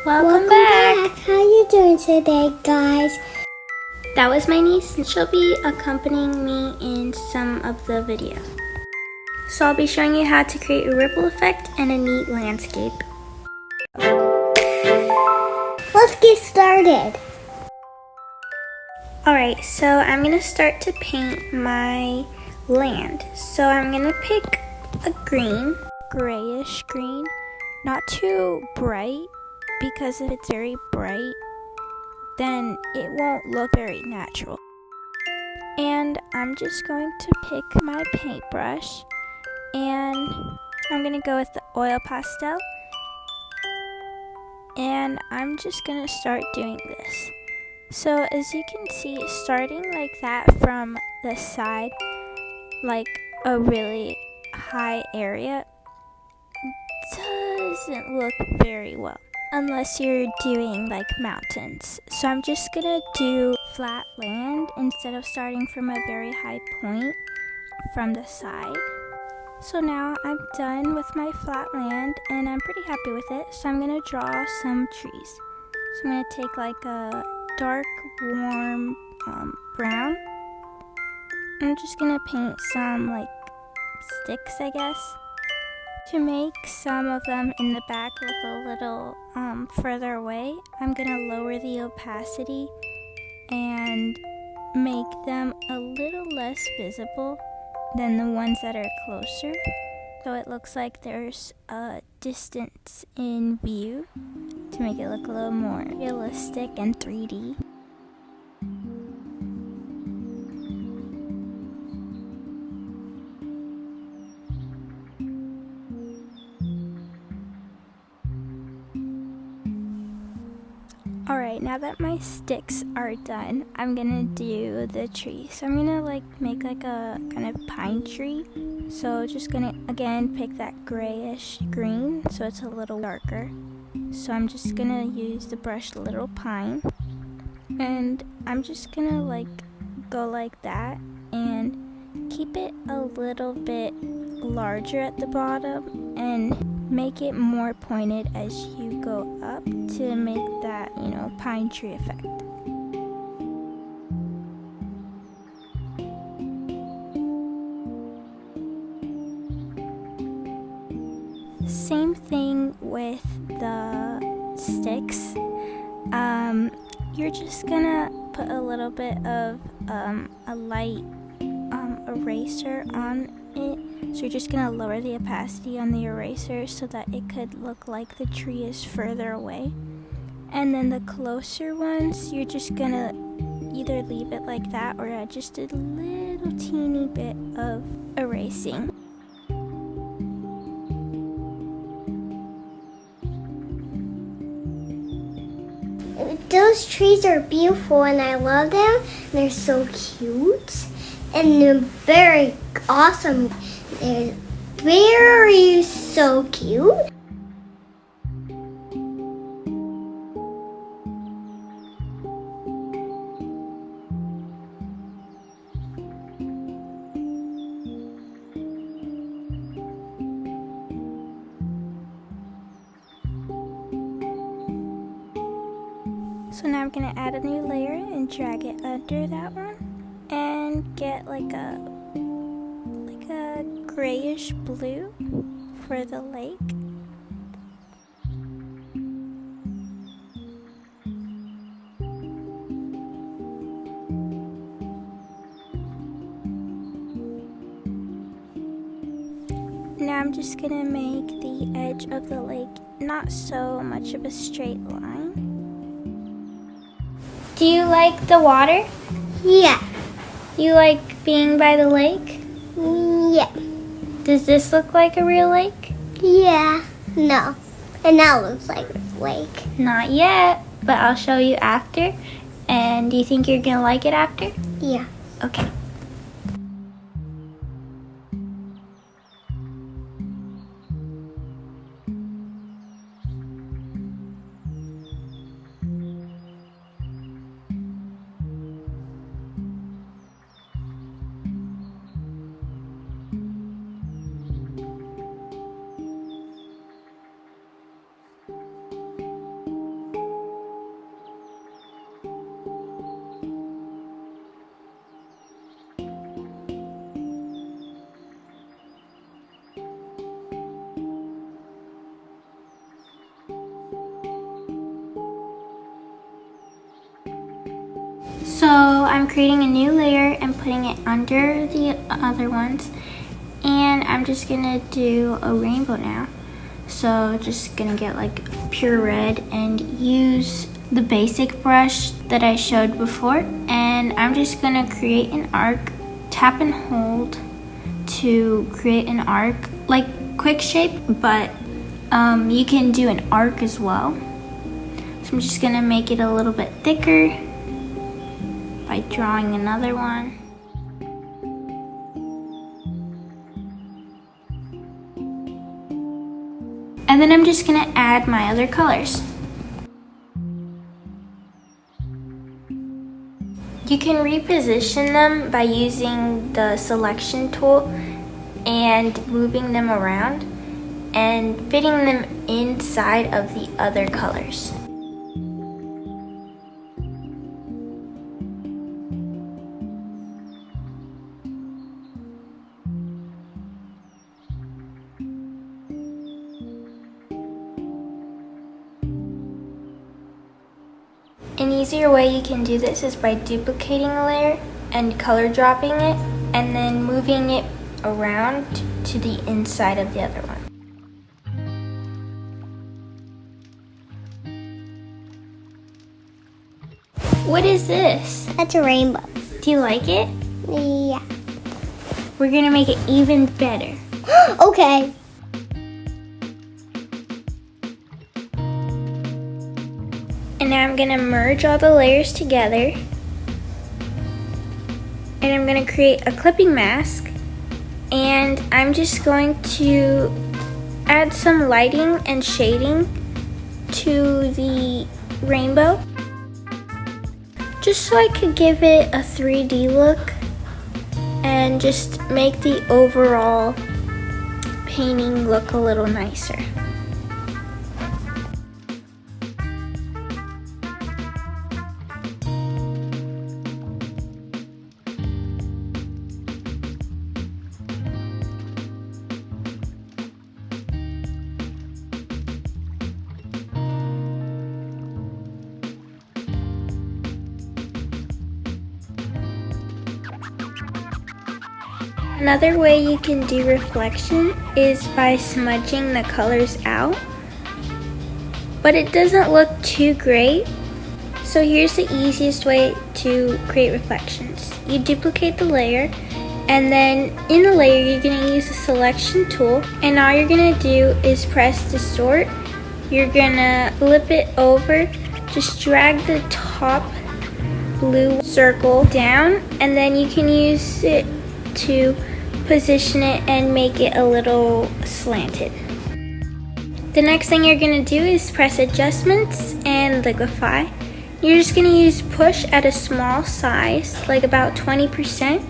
Welcome back. How you doing today, guys? That was my niece, and she'll be accompanying me in some of the video. So I'll be showing you how to create a ripple effect and a neat landscape. Let's get started. Alright, so I'm going to start to paint my land. So I'm going to pick a green, grayish green, not too bright, because if it's very bright, then it won't look very natural. And I'm just going to pick my paintbrush, and I'm going to go with the oil pastel, and I'm just going to start doing this. So as you can see, starting like that from the side, like a really high area, doesn't look very well unless you're doing like mountains. So I'm just gonna do flat land instead of starting from a very high point from the side. So now I'm done with my flat land and I'm pretty happy with it. So I'm gonna draw some trees. So I'm gonna take like a dark warm brown. I'm just gonna paint some like sticks, I guess, to make some of them in the back look a little further away. I'm gonna lower the opacity and make them a little less visible than the ones that are closer, so it looks like there's a distance in view to make it look a little more realistic and 3D. Alright, now that my sticks are done, I'm gonna do the tree. So I'm gonna like make like a kind of pine tree. So just gonna again pick that grayish green so it's a little darker. So I'm just gonna use the brush Little Pine, and I'm just gonna like go like that and keep it a little bit larger at the bottom and make it more pointed as you go up to make that, pine tree effect. Same thing with the sticks. You're just gonna put a little bit of a light eraser on it. So you're just gonna lower the opacity on the eraser so that it could look like the tree is further away. And then the closer ones, you're just gonna either leave it like that or add just a little teeny bit of erasing. Those trees are beautiful and I love them. They're so cute and they're very awesome. They're very so cute. So now I'm gonna add a new layer and drag it under that one and get like a grayish blue for the lake. Now I'm just gonna make the edge of the lake not so much of a straight line. Do you like the water? Yeah. You like being by the lake? Yeah. Does this look like a real lake? Yeah. No. And that looks like a lake. Not yet, but I'll show you after. And do you think you're gonna like it after? Yeah. Okay. So I'm creating a new layer and putting it under the other ones. And I'm just gonna do a rainbow now. So just gonna get like pure red and use the basic brush that I showed before. And I'm just gonna create an arc, tap and hold to create an arc, like quick shape, but you can do an arc as well. So I'm just gonna make it a little bit thicker by drawing another one. And then I'm just gonna add my other colors. You can reposition them by using the selection tool and moving them around and fitting them inside of the other colors. An easier way you can do this is by duplicating a layer and color dropping it and then moving it around to the inside of the other one. What is this? That's a rainbow. Do you like it? Yeah. We're gonna make it even better. Okay. And now I'm gonna merge all the layers together. And I'm gonna create a clipping mask. And I'm just going to add some lighting and shading to the rainbow, just so I could give it a 3D look and just make the overall painting look a little nicer. Another way you can do reflection is by smudging the colors out, but it doesn't look too great. So here's the easiest way to create reflections. You duplicate the layer, and then in the layer you're going to use the selection tool, and all you're going to do is press distort. You're going to flip it over, just drag the top blue circle down, and then you can use it to position it and make it a little slanted. The next thing you're going to do is press adjustments and liquify. You're just going to use push at a small size, like about 20%,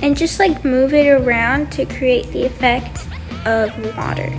and just like move it around to create the effect of water.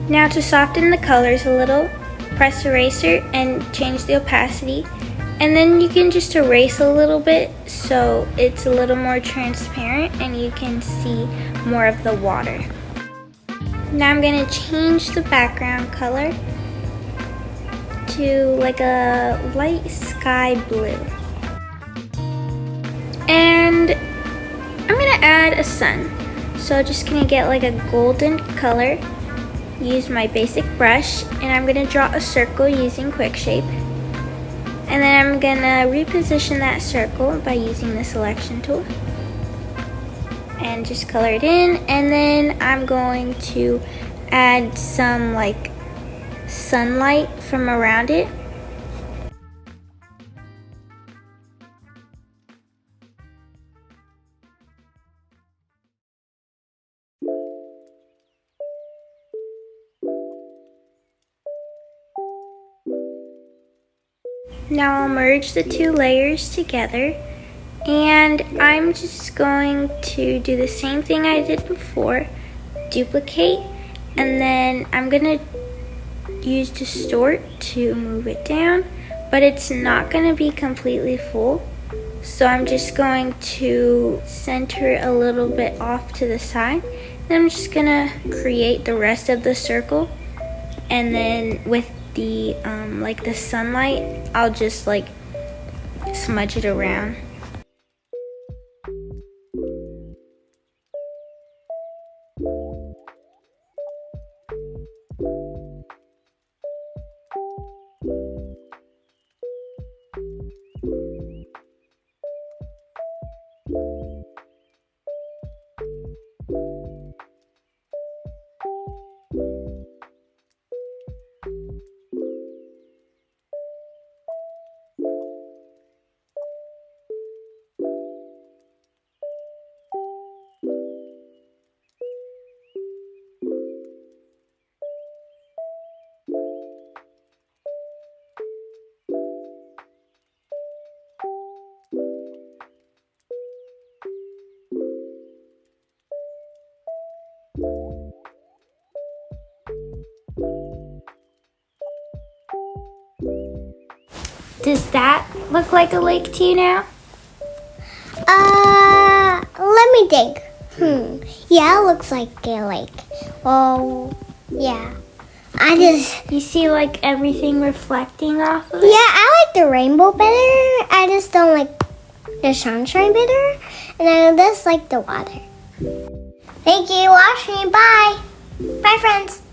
Now to soften the colors a little, press eraser and change the opacity, and then you can just erase a little bit so it's a little more transparent and you can see more of the water. Now I'm going to change the background color to like a light sky blue. And I'm going to add a sun. So just going to get like a golden color. Use my basic brush, and I'm going to draw a circle using quick shape, and then I'm going to reposition that circle by using the selection tool and just color it in, and then I'm going to add some like sunlight from around it. Now I'll merge the two layers together, and I'm just going to do the same thing I did before, duplicate, and then I'm going to use distort to move it down, but it's not going to be completely full. So I'm just going to center a little bit off to the side. Then I'm just gonna create the rest of the circle. And then with the like the sunlight, I'll just like smudge it around. Does that look like a lake to you now? Let me think. Yeah, it looks like a lake. Well, yeah. You see like everything reflecting off of it? Yeah, I like the rainbow better. I just don't like the sunshine better. And I just like the water. Thank you for watching. Bye. Bye, friends.